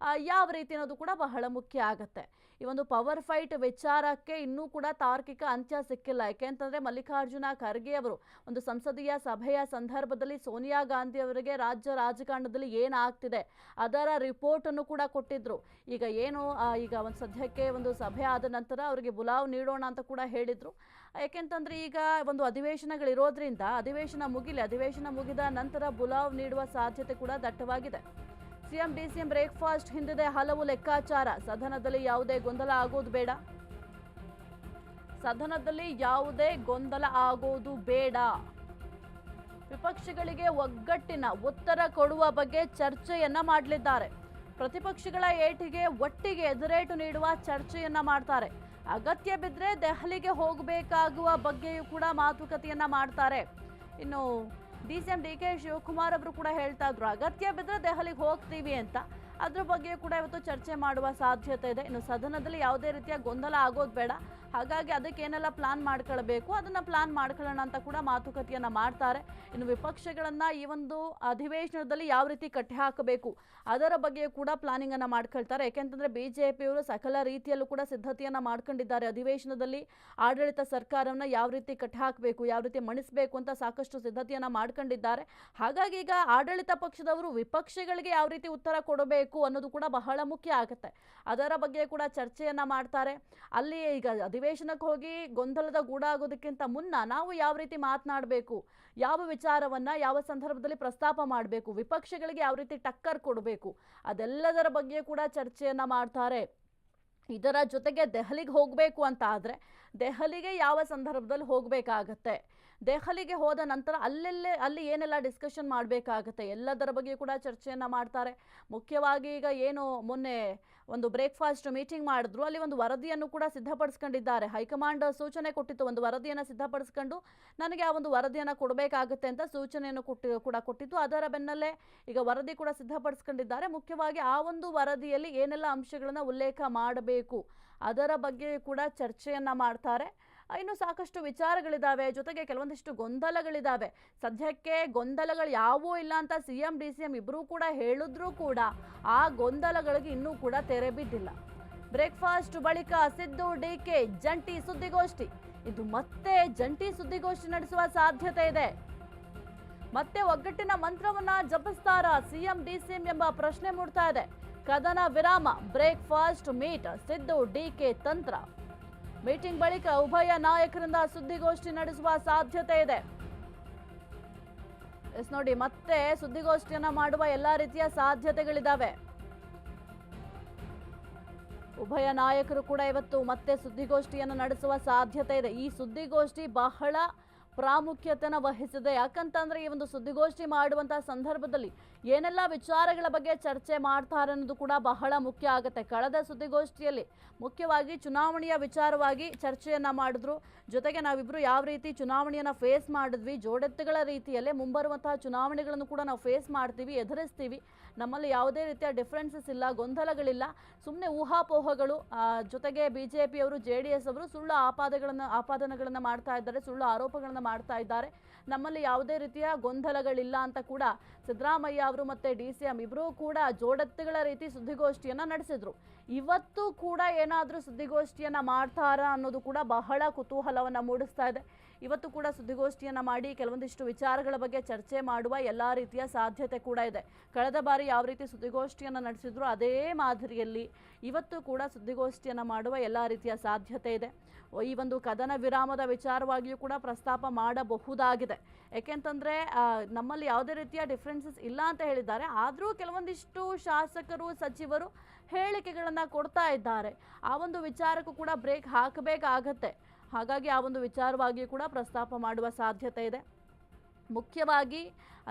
ಯಾವ ರೀತಿ ಅನ್ನೋದು ಕೂಡ ಬಹಳ ಮುಖ್ಯ ಆಗತ್ತೆ. ಈ ಒಂದು ಪವರ್ ಫೈಟ್ ವಿಚಾರಕ್ಕೆ ಇನ್ನೂ ಕೂಡ ತಾರ್ಕಿಕ ಅಂತ್ಯ ಸಿಕ್ಕಿಲ್ಲ. ಯಾಕೆಂತಂದ್ರೆ ಮಲ್ಲಿಕಾರ್ಜುನ ಖರ್ಗೆ ಅವರು ಒಂದು ಸಂಸದೀಯ ಸಭೆಯ ಸಂದರ್ಭದಲ್ಲಿ ಸೋನಿಯಾ ಗಾಂಧಿ ಅವರಿಗೆ ರಾಜ್ಯ ರಾಜಕಾರಣದಲ್ಲಿ ಏನಾಗ್ತಿದೆ ಅದರ ರಿಪೋರ್ಟ್ ಅನ್ನು ಕೂಡ ಕೊಟ್ಟಿದ್ರು. ಈಗ ಏನು ಈಗ ಒಂದು ಸದ್ಯಕ್ಕೆ ಒಂದು ಸಭೆ ಆದ ನಂತರ ಅವರಿಗೆ ಬುಲಾವ್ ನೀಡೋಣ ಅಂತ ಕೂಡ ಹೇಳಿದ್ರು. ಯಾಕೆಂತಂದ್ರೆ ಈಗ ಒಂದು ಅಧಿವೇಶನಗಳಿರೋದ್ರಿಂದ ಅಧಿವೇಶನ ಮುಗಿದ ನಂತರ ಬುಲಾವ್ ನೀಡುವ ಸಾಧ್ಯತೆ ಕೂಡ ದಟ್ಟವಾಗಿದೆ. ಸಿಎಂ ಡಿಸಿಎಂ ಬ್ರೇಕ್ಫಾಸ್ಟ್ ಹಿಂದಿದೆ ಹಲವು ಲೆಕ್ಕಾಚಾರ. ಸದನದಲ್ಲಿ ಯಾವುದೇ ಗೊಂದಲ ಆಗೋದು ಬೇಡ. ವಿಪಕ್ಷಗಳಿಗೆ ಒಗ್ಗಟ್ಟಿನ ಉತ್ತರ ಕೊಡುವ ಬಗ್ಗೆ ಚರ್ಚೆಯನ್ನ ಮಾಡಲಿದ್ದಾರೆ. ಪ್ರತಿಪಕ್ಷಗಳ ಏಟಿಗೆ ಒಟ್ಟಿಗೆ ಎದುರೇಟು ನೀಡುವ ಚರ್ಚೆಯನ್ನ ಮಾಡ್ತಾರೆ. ಅಗತ್ಯ ಬಿದ್ದರೆ ದೆಹಲಿಗೆ ಹೋಗಬೇಕಾಗುವ ಬಗ್ಗೆಯೂ ಕೂಡ ಮಾತುಕತೆಯನ್ನ ಮಾಡ್ತಾರೆ. ಇನ್ನು ಡಿಸಿಎಂ ಡಿಕೆ ಶಿವಕುಮಾರ್ ಅವರು ಕೂಡ ಹೇಳ್ತಾ ಇದ್ರು, ಅಗತ್ಯ ಬಿದ್ದರೆ ದೆಹಲಿಗೆ ಹೋಗ್ತೀವಿ ಅಂತ. ಅದ್ರ ಬಗ್ಗೆ ಕೂಡ ಇವತ್ತು ಚರ್ಚೆ ಮಾಡುವ ಸಾಧ್ಯತೆ ಇದೆ. ಇನ್ನು ಸದನದಲ್ಲಿ ಯಾವುದೇ ರೀತಿಯ ಗೊಂದಲ ಆಗೋದು ಬೇಡ, ಹಾಗಾಗಿ ಅದಕ್ಕೆ ಏನೆಲ್ಲ ಪ್ಲಾನ್ ಮಾಡ್ಕೊಳ್ಬೇಕು ಅದನ್ನ ಪ್ಲಾನ್ ಮಾಡ್ಕೊಳ್ಳೋಣ ಅಂತ ಕೂಡ ಮಾತುಕತೆಯನ್ನ ಮಾಡ್ತಾರೆ. ಇನ್ನು ವಿಪಕ್ಷಗಳನ್ನ ಈ ಒಂದು ಅಧಿವೇಶನದಲ್ಲಿ ಯಾವ ರೀತಿ ಕಟ್ಟಿ ಹಾಕಬೇಕು ಅದರ ಬಗ್ಗೆ ಕೂಡ ಪ್ಲಾನಿಂಗ್ ಅನ್ನ ಮಾಡ್ಕೊಳ್ತಾರೆ. ಯಾಕೆಂತಂದ್ರೆ ಬಿಜೆಪಿಯವರು ಸಕಲ ರೀತಿಯಲ್ಲೂ ಕೂಡ ಸಿದ್ಧತೆಯನ್ನ ಮಾಡ್ಕೊಂಡಿದ್ದಾರೆ. ಅಧಿವೇಶನದಲ್ಲಿ ಆಡಳಿತ ಸರ್ಕಾರವನ್ನ ಯಾವ ರೀತಿ ಕಟ್ಟಿ ಹಾಕಬೇಕು, ಯಾವ ರೀತಿ ಮಣಿಸಬೇಕು ಅಂತ ಸಾಕಷ್ಟು ಸಿದ್ಧತೆಯನ್ನ ಮಾಡ್ಕೊಂಡಿದ್ದಾರೆ. ಹಾಗಾಗಿ ಈಗ ಆಡಳಿತ ಪಕ್ಷದವರು ವಿಪಕ್ಷಗಳಿಗೆ ಯಾವ ರೀತಿ ಉತ್ತರ ಕೊಡಬೇಕು ಅನ್ನೋದು ಕೂಡ ಬಹಳ ಮುಖ್ಯ ಆಗುತ್ತೆ. ಅದರ ಬಗ್ಗೆ ಕೂಡ ಚರ್ಚೆಯನ್ನ ಮಾಡ್ತಾರೆ. ಅಲ್ಲಿ ಈಗ ಅಧಿವೇಶನಕ್ಕೆ ಹೋಗಿ ಗೊಂದಲದ ಗೂಡಾಗೋದಕ್ಕಿಂತ ಮುನ್ನ ನಾವು ಯಾವ ರೀತಿ ಮಾತನಾಡಬೇಕು, ಯಾವ ವಿಚಾರವನ್ನ ಯಾವ ಸಂದರ್ಭದಲ್ಲಿ ಪ್ರಸ್ತಾಪ ಮಾಡಬೇಕು, ವಿಪಕ್ಷಗಳಿಗೆ ಯಾವ ರೀತಿ ಟಕ್ಕರ್ ಕೊಡಬೇಕು, ಅದೆಲ್ಲದರ ಬಗ್ಗೆ ಕೂಡ ಚರ್ಚೆಯನ್ನ ಮಾಡ್ತಾರೆ. ಇದರ ಜೊತೆಗೆ ದೆಹಲಿಗೆ ಹೋಗಬೇಕು ಅಂತ ಆದರೆ ದೆಹಲಿಗೆ ಯಾವ ಸಂದರ್ಭದಲ್ಲಿ ಹೋಗಬೇಕಾಗತ್ತೆ, ದೆಹಲಿಗೆ ಹೋದ ನಂತರ ಅಲ್ಲಿ ಏನೆಲ್ಲ ಡಿಸ್ಕಷನ್ ಮಾಡಬೇಕಾಗತ್ತೆ, ಎಲ್ಲದರ ಬಗ್ಗೆ ಕೂಡ ಚರ್ಚೆಯನ್ನು ಮಾಡ್ತಾರೆ. ಮುಖ್ಯವಾಗಿ ಈಗ ಏನು ಮೊನ್ನೆ ಒಂದು ಬ್ರೇಕ್ಫಾಸ್ಟ್ ಮೀಟಿಂಗ್ ಮಾಡಿದ್ರು, ಅಲ್ಲಿ ಒಂದು ವರದಿಯನ್ನು ಕೂಡ ಸಿದ್ಧಪಡಿಸ್ಕೊಂಡಿದ್ದಾರೆ. ಹೈಕಮಾಂಡ್ ಸೂಚನೆ ಕೊಟ್ಟಿತ್ತು, ಒಂದು ವರದಿಯನ್ನು ಸಿದ್ಧಪಡಿಸ್ಕೊಂಡು ನನಗೆ ಆ ಒಂದು ವರದಿಯನ್ನು ಕೊಡಬೇಕಾಗುತ್ತೆ ಅಂತ ಸೂಚನೆಯನ್ನು ಕೊಟ್ಟಿತ್ತು. ಅದರ ಬೆನ್ನಲ್ಲೇ ಈಗ ವರದಿ ಕೂಡ ಸಿದ್ಧಪಡಿಸ್ಕೊಂಡಿದ್ದಾರೆ. ಮುಖ್ಯವಾಗಿ ಆ ಒಂದು ವರದಿಯಲ್ಲಿ ಏನೆಲ್ಲ ಅಂಶಗಳನ್ನು ಉಲ್ಲೇಖ ಮಾಡಬೇಕು ಅದರ ಬಗ್ಗೆ ಕೂಡ ಚರ್ಚೆಯನ್ನ ಮಾಡ್ತಾರೆ. ಇನ್ನು ಸಾಕಷ್ಟು ವಿಚಾರಗಳಿದ್ದಾವೆ, ಜೊತೆಗೆ ಕೆಲವೊಂದಿಷ್ಟು ಗೊಂದಲಗಳಿದ್ದಾವೆ. ಸದ್ಯಕ್ಕೆ ಗೊಂದಲಗಳು ಯಾವೂ ಇಲ್ಲ ಅಂತ ಸಿಎಂ ಡಿಸಿಎಂ ಇಬ್ಬರೂ ಕೂಡ ಹೇಳಿದ್ರೂ ಕೂಡ ಆ ಗೊಂದಲಗಳಿಗೆ ಇನ್ನೂ ಕೂಡ ತೆರೆ ಬಿದ್ದಿಲ್ಲ. ಬ್ರೇಕ್ಫಾಸ್ಟ್ ಬಳಿಕ ಸಿದ್ದು ಡಿಕೆ ಜಂಟಿ ಸುದ್ದಿಗೋಷ್ಠಿ. ಇದು ಮತ್ತೆ ಜಂಟಿ ಸುದ್ದಿಗೋಷ್ಠಿ ನಡೆಸುವ ಸಾಧ್ಯತೆ ಇದೆ. ಮತ್ತೆ ಒಗ್ಗಟ್ಟಿನ ಮಂತ್ರವನ್ನ ಜಪಿಸ್ತಾರಾ ಸಿಎಂ ಡಿಸಿಎಂ ಎಂಬ ಪ್ರಶ್ನೆ ಮೂಡ್ತಾ ಇದೆ. ಕದನ ವಿರಾಮ, ಬ್ರೇಕ್ಫಾಸ್ಟ್ ಮೀಟ್, ಸಿದ್ದು ಡಿಕೆ ತಂತ್ರ. ಮೀಟಿಂಗ್ ಬಳಿಕ ಉಭಯ ನಾಯಕರಿಂದ ಸುದ್ದಿಗೋಷ್ಠಿ ನಡೆಸುವ ಸಾಧ್ಯತೆ ಇದೆ. ನೋಡಿ, ಮತ್ತೆ ಸುದ್ದಿಗೋಷ್ಠಿಯನ್ನ ಮಾಡುವ ಎಲ್ಲಾ ರೀತಿಯ ಸಾಧ್ಯತೆಗಳಿದಾವೆ. ಉಭಯ ನಾಯಕರು ಕೂಡ ಇವತ್ತು ಮತ್ತೆ ಸುದ್ದಿಗೋಷ್ಠಿಯನ್ನು ನಡೆಸುವ ಸಾಧ್ಯತೆ ಇದೆ. ಈ ಸುದ್ದಿಗೋಷ್ಠಿ ಬಹಳ ಪ್ರಾಮುಖ್ಯತೆಯನ್ನು ವಹಿಸಿದೆ. ಯಾಕಂತಂದ್ರೆ ಈ ಒಂದು ಸುದ್ದಿಗೋಷ್ಠಿ ಮಾಡುವಂತಹ ಸಂದರ್ಭದಲ್ಲಿ ಏನೆಲ್ಲ ವಿಚಾರಗಳ ಬಗ್ಗೆ ಚರ್ಚೆ ಮಾಡ್ತಾರೆ ಅನ್ನೋದು ಕೂಡ ಬಹಳ ಮುಖ್ಯ ಆಗುತ್ತೆ. ಕಳೆದ ಸುದ್ದಿಗೋಷ್ಠಿಯಲ್ಲಿ ಮುಖ್ಯವಾಗಿ ಚುನಾವಣೆಯ ವಿಚಾರವಾಗಿ ಚರ್ಚೆಯನ್ನ ಮಾಡಿದ್ರು. ಜೊತೆಗೆ ನಾವಿಬ್ರು ಯಾವ ರೀತಿ ಚುನಾವಣೆಯನ್ನ ಫೇಸ್ ಮಾಡಿದ್ವಿ, ಜೋಡೆತ್ತುಗಳ ರೀತಿಯಲ್ಲೇ ಮುಂಬರುವಂತಹ ಚುನಾವಣೆಗಳನ್ನು ಕೂಡ ನಾವು ಫೇಸ್ ಮಾಡ್ತೀವಿ, ಎದುರಿಸ್ತೀವಿ. ನಮ್ಮಲ್ಲಿ ಯಾವುದೇ ರೀತಿಯ ಡಿಫ್ರೆನ್ಸಸ್ ಇಲ್ಲ, ಗೊಂದಲಗಳಿಲ್ಲ, ಸುಮ್ಮನೆ ಊಹಾಪೋಹಗಳು. ಜೊತೆಗೆ ಬಿಜೆಪಿಯವರು JDS ಅವರು ಸುಳ್ಳು ಆಪಾದನೆಗಳನ್ನು ಮಾಡ್ತಾ ಇದ್ದಾರೆ, ಸುಳ್ಳು ಆರೋಪಗಳನ್ನು ಮಾಡ್ತಾ ಇದ್ದಾರೆ. ನಮ್ಮಲ್ಲಿ ಯಾವುದೇ ರೀತಿಯ ಗೊಂದಲಗಳಿಲ್ಲ ಅಂತ ಕೂಡ ಸಿದ್ದರಾಮಯ್ಯ ಅವರು ಮತ್ತೆ DCM ಇಬ್ಬರೂ ಕೂಡ ಜೋಡೆತ್ತುಗಳ ರೀತಿ ಸುದ್ದಿಗೋಷ್ಠಿಯನ್ನ ನಡೆಸಿದ್ರು. ಇವತ್ತು ಕೂಡ ಏನಾದರೂ ಸುದ್ದಿಗೋಷ್ಠಿಯನ್ನ ಮಾಡ್ತಾರಾ ಅನ್ನೋದು ಕೂಡ ಬಹಳ ಕುತೂಹಲವನ್ನ ಮೂಡಿಸ್ತಾ ಇದೆ. ಇವತ್ತು ಕೂಡ ಸುದ್ದಿಗೋಷ್ಠಿಯನ್ನ ಮಾಡಿ ಕೆಲವೊಂದಿಷ್ಟು ವಿಚಾರಗಳ ಬಗ್ಗೆ ಚರ್ಚೆ ಮಾಡುವ ಎಲ್ಲಾ ರೀತಿಯ ಸಾಧ್ಯತೆ ಕೂಡ ಇದೆ. ಕಳೆದ ಬಾರಿ ಯಾವ ರೀತಿ ಸುದ್ದಿಗೋಷ್ಠಿಯನ್ನ ನಡೆಸಿದ್ರು ಅದೇ ಮಾದರಿಯಲ್ಲಿ ಇವತ್ತು ಕೂಡ ಸುದ್ದಿಗೋಷ್ಠಿಯನ್ನ ಮಾಡುವ ಎಲ್ಲಾ ರೀತಿಯ ಸಾಧ್ಯತೆ ಇದೆ. ಈ ಒಂದು ಕದನ ವಿರಾಮದ ವಿಚಾರವಾಗಿಯೂ ಕೂಡ ಪ್ರಸ್ತಾಪ ಮಾಡಬಹುದಾಗಿದೆ. ಯಾಕೆಂತಂದ್ರೆ ನಮ್ಮಲ್ಲಿ ಯಾವುದೇ ರೀತಿಯ ಡಿಫ್ರೆನ್ಸಸ್ ಇಲ್ಲ ಅಂತ ಹೇಳಿದ್ದಾರೆ. ಆದರೂ ಕೆಲವೊಂದಿಷ್ಟು ಶಾಸಕರು ಸಚಿವರು ಹೇಳಿಕೆಗಳನ್ನ ಕೊಡ್ತಾ ಇದ್ದಾರೆ. ಆ ಒಂದು ವಿಚಾರಕ್ಕೂ ಕೂಡ ಬ್ರೇಕ್ ಹಾಕಬೇಕಾಗತ್ತೆ. ಹಾಗಾಗಿ ಆ ಒಂದು ವಿಚಾರವಾಗಿಯೂ ಕೂಡ ಪ್ರಸ್ತಾಪ ಮಾಡುವ ಸಾಧ್ಯತೆ ಇದೆ. ಮುಖ್ಯವಾಗಿ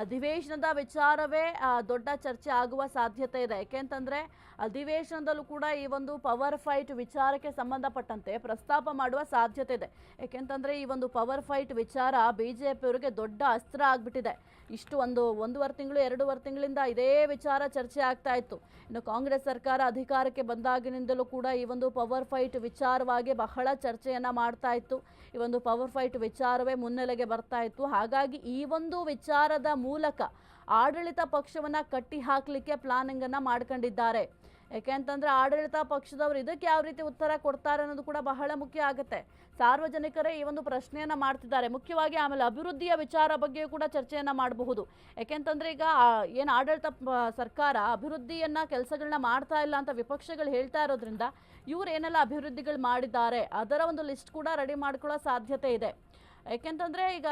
ಅಧಿವೇಶನದ ವಿಚಾರವೇ ದೊಡ್ಡ ಚರ್ಚೆ ಆಗುವ ಸಾಧ್ಯತೆ ಇದೆ. ಯಾಕೆಂತಂದರೆ ಅಧಿವೇಶನದಲ್ಲೂ ಕೂಡ ಈ ಒಂದು ಪವರ್ ಫೈಟ್ ವಿಚಾರಕ್ಕೆ ಸಂಬಂಧಪಟ್ಟಂತೆ ಪ್ರಸ್ತಾಪ ಮಾಡುವ ಸಾಧ್ಯತೆ ಇದೆ. ಯಾಕೆಂತಂದರೆ ಈ ಒಂದು ಪವರ್ ಫೈಟ್ ವಿಚಾರ BJP-ಅವರಿಗೆ ದೊಡ್ಡ ಅಸ್ತ್ರ ಆಗಿಬಿಟ್ಟಿದೆ. ಇಷ್ಟು ಒಂದೂವರೆ ತಿಂಗಳು 2.5 ತಿಂಗಳಿಂದ ಇದೇ ವಿಚಾರ ಚರ್ಚೆ ಆಗ್ತಾ ಇತ್ತು. ಇನ್ನು ಕಾಂಗ್ರೆಸ್ ಸರ್ಕಾರ ಅಧಿಕಾರಕ್ಕೆ ಬಂದಾಗಿನಿಂದಲೂ ಕೂಡ ಈ ಒಂದು ಪವರ್ ಫೈಟ್ ವಿಚಾರವಾಗಿ ಬಹಳ ಚರ್ಚೆಯನ್ನು ಮಾಡ್ತಾ ಇತ್ತು. ಈ ಒಂದು ಪವರ್ ಫೈಟ್ ವಿಚಾರವೇ ಮುನ್ನೆಲೆಗೆ ಬರ್ತಾ ಇತ್ತು. ಹಾಗಾಗಿ ಈ ಒಂದು ವಿಚಾರದ ಮೂಲಕ ಆಡಳಿತ ಪಕ್ಷವನ್ನು ಕಟ್ಟಿ ಹಾಕಲಿಕ್ಕೆ ಪ್ಲಾನಿಂಗನ್ನು ಮಾಡ್ಕೊಂಡಿದ್ದಾರೆ. ಯಾಕೆಂತಂದರೆ ಆಡಳಿತ ಪಕ್ಷದವರು ಇದಕ್ಕೆ ಯಾವ ರೀತಿ ಉತ್ತರ ಕೊಡ್ತಾರೆ ಅನ್ನೋದು ಕೂಡ ಬಹಳ ಮುಖ್ಯ ಆಗುತ್ತೆ. ಸಾರ್ವಜನಿಕರೇ ಈ ಒಂದು ಪ್ರಶ್ನೆಯನ್ನು ಮಾಡ್ತಿದ್ದಾರೆ. ಮುಖ್ಯವಾಗಿ ಆಮೇಲೆ ಅಭಿವೃದ್ಧಿಯ ವಿಚಾರ ಬಗ್ಗೆಯೂ ಕೂಡ ಚರ್ಚೆಯನ್ನು ಮಾಡಬಹುದು. ಯಾಕೆಂತಂದರೆ ಈಗ ಏನು ಆಡಳಿತ ಸರ್ಕಾರ ಅಭಿವೃದ್ಧಿಯನ್ನು ಕೆಲಸಗಳನ್ನ ಮಾಡ್ತಾ ಇಲ್ಲ ಅಂತ ವಿಪಕ್ಷಗಳು ಹೇಳ್ತಾ ಇರೋದ್ರಿಂದ ಇವ್ರು ಏನೆಲ್ಲ ಅಭಿವೃದ್ಧಿಗಳು ಮಾಡಿದ್ದಾರೆ ಅದರ ಒಂದು ಲಿಸ್ಟ್ ಕೂಡ ರೆಡಿ ಮಾಡ್ಕೊಳ್ಳೋ ಸಾಧ್ಯತೆ ಇದೆ. ಯಾಕೆಂತಂದರೆ ಈಗ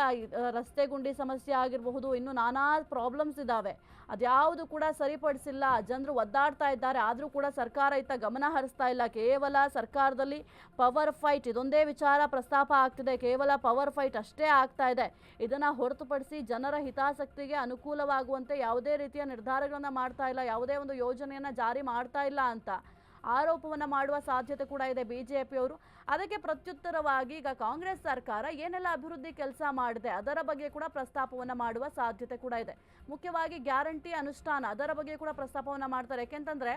ರಸ್ತೆ ಗುಂಡಿ ಸಮಸ್ಯೆ ಆಗಿರಬಹುದು, ಇನ್ನು ನಾನಾ ಪ್ರಾಬ್ಲಮ್ಸ್ ಇದ್ದಾವೆ. ಅದ್ಯಾವುದು ಕೂಡ ಸರಿಪಡಿಸಿಲ್ಲ. ಜನರು ಒದ್ದಾಡ್ತಾ ಇದ್ದಾರೆ. ಆದರೂ ಕೂಡ ಸರ್ಕಾರ ಇತ್ತ ಗಮನ ಹರಿಸ್ತಾ ಇಲ್ಲ. ಕೇವಲ ಸರ್ಕಾರದಲ್ಲಿ ಪವರ್ ಫೈಟ್ ಇದೊಂದೇ ವಿಚಾರ ಪ್ರಸ್ತಾಪ ಆಗ್ತಿದೆ. ಕೇವಲ ಪವರ್ ಫೈಟ್ ಅಷ್ಟೇ ಆಗ್ತಾ ಇದೆ. ಇದನ್ನು ಹೊರತುಪಡಿಸಿ ಜನರ ಹಿತಾಸಕ್ತಿಗೆ ಅನುಕೂಲವಾಗುವಂತೆ ಯಾವುದೇ ರೀತಿಯ ನಿರ್ಧಾರಗಳನ್ನು ಮಾಡ್ತಾ ಇಲ್ಲ, ಯಾವುದೇ ಒಂದು ಯೋಜನೆಯನ್ನು ಜಾರಿ ಮಾಡ್ತಾ ಇಲ್ಲ ಅಂತ ಆರೋಪವನ್ನು ಮಾಡುವ ಸಾಧ್ಯತೆ ಕೂಡ ಇದೆ BJP-ಅವರು. ಅದಕ್ಕೆ ಪ್ರತ್ಯುತ್ತರವಾಗಿ ಈಗ ಕಾಂಗ್ರೆಸ್ ಸರ್ಕಾರ ಏನೆಲ್ಲ ಅಭಿವೃದ್ಧಿ ಕೆಲಸ ಮಾಡಿದೆ ಅದರ ಬಗ್ಗೆ ಕೂಡ ಪ್ರಸ್ತಾಪವನ್ನು ಮಾಡುವ ಸಾಧ್ಯತೆ ಕೂಡ ಇದೆ. ಮುಖ್ಯವಾಗಿ ಗ್ಯಾರಂಟಿ ಅನುಷ್ಠಾನ ಅದರ ಬಗ್ಗೆ ಕೂಡ ಪ್ರಸ್ತಾಪವನ್ನು ಮಾಡ್ತಾರೆ. ಯಾಕೆಂತಂದರೆ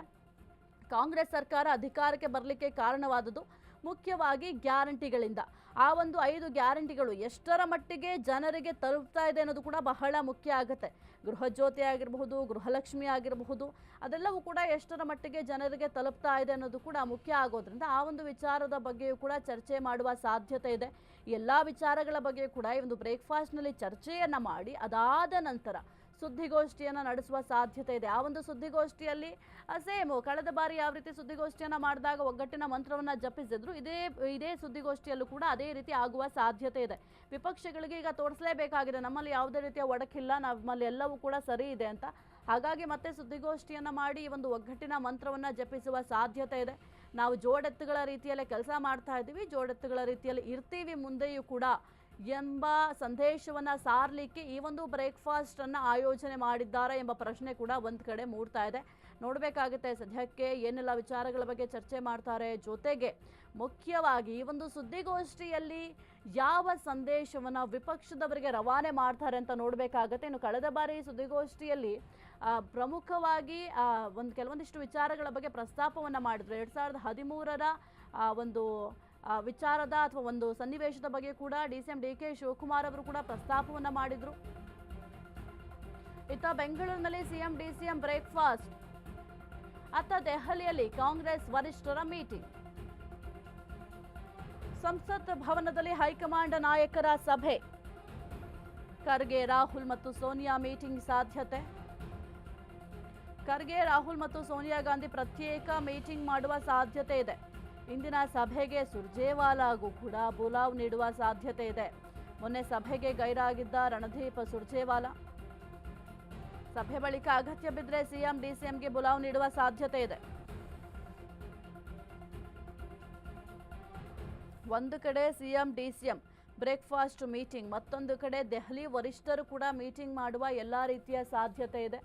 ಕಾಂಗ್ರೆಸ್ ಸರ್ಕಾರ ಅಧಿಕಾರಕ್ಕೆ ಬರಲಿಕ್ಕೆ ಕಾರಣವಾದದ್ದು ಮುಖ್ಯವಾಗಿ ಗ್ಯಾರಂಟಿಗಳಿಂದ. ಆ ಒಂದು 5 ಗ್ಯಾರಂಟಿಗಳು ಎಷ್ಟರ ಮಟ್ಟಿಗೆ ಜನರಿಗೆ ತಲುಪ್ತಾ ಇದೆ ಅನ್ನೋದು ಕೂಡ ಬಹಳ ಮುಖ್ಯ ಆಗುತ್ತೆ. ಗೃಹಜ್ಯೋತಿ ಆಗಿರಬಹುದು, ಗೃಹಲಕ್ಷ್ಮಿ ಆಗಿರಬಹುದು, ಅದೆಲ್ಲವೂ ಕೂಡ ಎಷ್ಟರ ಮಟ್ಟಿಗೆ ಜನರಿಗೆ ತಲುಪ್ತಾ ಇದೆ ಅನ್ನೋದು ಕೂಡ ಮುಖ್ಯ ಆಗೋದ್ರಿಂದ ಆ ಒಂದು ವಿಚಾರದ ಬಗ್ಗೆಯೂ ಕೂಡ ಚರ್ಚೆ ಮಾಡುವ ಸಾಧ್ಯತೆ ಇದೆ. ಎಲ್ಲ ವಿಚಾರಗಳ ಬಗ್ಗೆ ಕೂಡ ಈ ಒಂದು ಬ್ರೇಕ್ಫಾಸ್ಟ್ನಲ್ಲಿ ಚರ್ಚೆಯನ್ನು ಮಾಡಿ ಅದಾದ ನಂತರ ಸುದ್ದಿಗೋಷ್ಠಿಯನ್ನು ನಡೆಸುವ ಸಾಧ್ಯತೆ ಇದೆ. ಆ ಒಂದು ಸುದ್ದಿಗೋಷ್ಠಿಯಲ್ಲಿ ಸೇಮ್ ಕಳೆದ ಬಾರಿ ಯಾವ ರೀತಿ ಸುದ್ದಿಗೋಷ್ಠಿಯನ್ನು ಮಾಡಿದಾಗ ಒಗ್ಗಟ್ಟಿನ ಮಂತ್ರವನ್ನು ಜಪಿಸಿದ್ರು, ಇದೇ ಸುದ್ದಿಗೋಷ್ಠಿಯಲ್ಲೂ ಕೂಡ ಅದೇ ರೀತಿ ಆಗುವ ಸಾಧ್ಯತೆ ಇದೆ. ವಿಪಕ್ಷಗಳಿಗೆ ಈಗ ತೋರಿಸಲೇಬೇಕಾಗಿದೆ ನಮ್ಮಲ್ಲಿ ಯಾವುದೇ ರೀತಿಯ ಒಡಕಿಲ್ಲ, ನಮ್ಮಲ್ಲಿ ಎಲ್ಲವೂ ಕೂಡ ಸರಿ ಇದೆ ಅಂತ. ಹಾಗಾಗಿ ಮತ್ತೆ ಸುದ್ದಿಗೋಷ್ಠಿಯನ್ನು ಮಾಡಿ ಈ ಒಂದು ಒಗ್ಗಟ್ಟಿನ ಮಂತ್ರವನ್ನು ಜಪಿಸುವ ಸಾಧ್ಯತೆ ಇದೆ. ನಾವು ಜೋಡೆತ್ತುಗಳ ರೀತಿಯಲ್ಲೇ ಕೆಲಸ ಮಾಡ್ತಾ ಇದ್ದೀವಿ, ಜೋಡೆತ್ತುಗಳ ರೀತಿಯಲ್ಲಿ ಇರ್ತೀವಿ ಮುಂದೆಯೂ ಕೂಡ ಎಂಬ ಸಂದೇಶವನ್ನು ಸಾರಲಿಕ್ಕೆ ಈ ಒಂದು ಬ್ರೇಕ್ಫಾಸ್ಟನ್ನು ಆಯೋಜನೆ ಮಾಡಿದ್ದಾರೆ ಎಂಬ ಪ್ರಶ್ನೆ ಕೂಡ ಒಂದು ಕಡೆ ಮೂಡ್ತಾ ಇದೆ. ನೋಡಬೇಕಾಗುತ್ತೆ ಸದ್ಯಕ್ಕೆ ಏನೆಲ್ಲ ವಿಚಾರಗಳ ಬಗ್ಗೆ ಚರ್ಚೆ ಮಾಡ್ತಾರೆ. ಜೊತೆಗೆ ಮುಖ್ಯವಾಗಿ ಈ ಒಂದು ಸುದ್ದಿಗೋಷ್ಠಿಯಲ್ಲಿ ಯಾವ ಸಂದೇಶವನ್ನು ವಿಪಕ್ಷದವರಿಗೆ ರವಾನೆ ಮಾಡ್ತಾರೆ ಅಂತ ನೋಡಬೇಕಾಗತ್ತೆ. ಇನ್ನು ಕಳೆದ ಬಾರಿ ಸುದ್ದಿಗೋಷ್ಠಿಯಲ್ಲಿ ಪ್ರಮುಖವಾಗಿ ಕೆಲವೊಂದಿಷ್ಟು ವಿಚಾರಗಳ ಬಗ್ಗೆ ಪ್ರಸ್ತಾಪವನ್ನು ಮಾಡಿದ್ರು. 2013ರ ಒಂದು ವಿಚಾರದ ಅಥವಾ ಒಂದು ಸನ್ನಿವೇಶದ ಬಗ್ಗೆ ಕೂಡ DCM DK ಶಿವಕುಮಾರ್ ಅವರು ಕೂಡ ಪ್ರಸ್ತಾಪವನ್ನು ಮಾಡಿದ್ರು. ಇತ್ತ ಬೆಂಗಳೂರಿನಲ್ಲಿ CM DCM ಬ್ರೇಕ್ಫಾಸ್ಟ್, ಅತ್ತ ದೆಹಲಿಯಲ್ಲಿ ಕಾಂಗ್ರೆಸ್ ವರಿಷ್ಠರ ಮೀಟಿಂಗ್, ಸಂಸತ್ ಭವನದಲ್ಲಿ ಹೈಕಮಾಂಡ್ ನಾಯಕರ ಸಭೆ, ಖರ್ಗೆ ರಾಹುಲ್ ಮತ್ತು ಸೋನಿಯಾ ಮೀಟಿಂಗ್ ಸಾಧ್ಯತೆ. ಖರ್ಗೆ ರಾಹುಲ್ ಮತ್ತು ಸೋನಿಯಾ ಗಾಂಧಿ ಪ್ರತ್ಯೇಕ ಮೀಟಿಂಗ್ ಮಾಡುವ ಸಾಧ್ಯತೆ ಇದೆ. ಇಂದಿನ ಸಭೆಗೆ ಸುರ್ಜೇವಾಲಾಗೂ ಕೂಡ ಬುಲಾವ್ ನೀಡುವ ಸಾಧ್ಯತೆ ಇದೆ. ಮೊನ್ನೆ ಸಭೆಗೆ ಗೈರಾಗಿದ್ದ ರಣದೀಪ್ ಸುರ್ಜೇವಾಲಾ ಸಭೆ ಬಳಿಕ ಅಗತ್ಯ ಬಿದ್ದರೆ CM DCMಗೆ ಬುಲಾವ್ ನೀಡುವ ಸಾಧ್ಯತೆ ಇದೆ. ಒಂದು ಕಡೆ CM DCM ಬ್ರೇಕ್ಫಾಸ್ಟ್ ಮೀಟಿಂಗ್, ಮತ್ತೊಂದು ಕಡೆ ದೆಹಲಿ ವರಿಷ್ಠರು ಕೂಡ ಮೀಟಿಂಗ್ ಮಾಡುವ ಎಲ್ಲ ರೀತಿಯ ಸಾಧ್ಯತೆ ಇದೆ.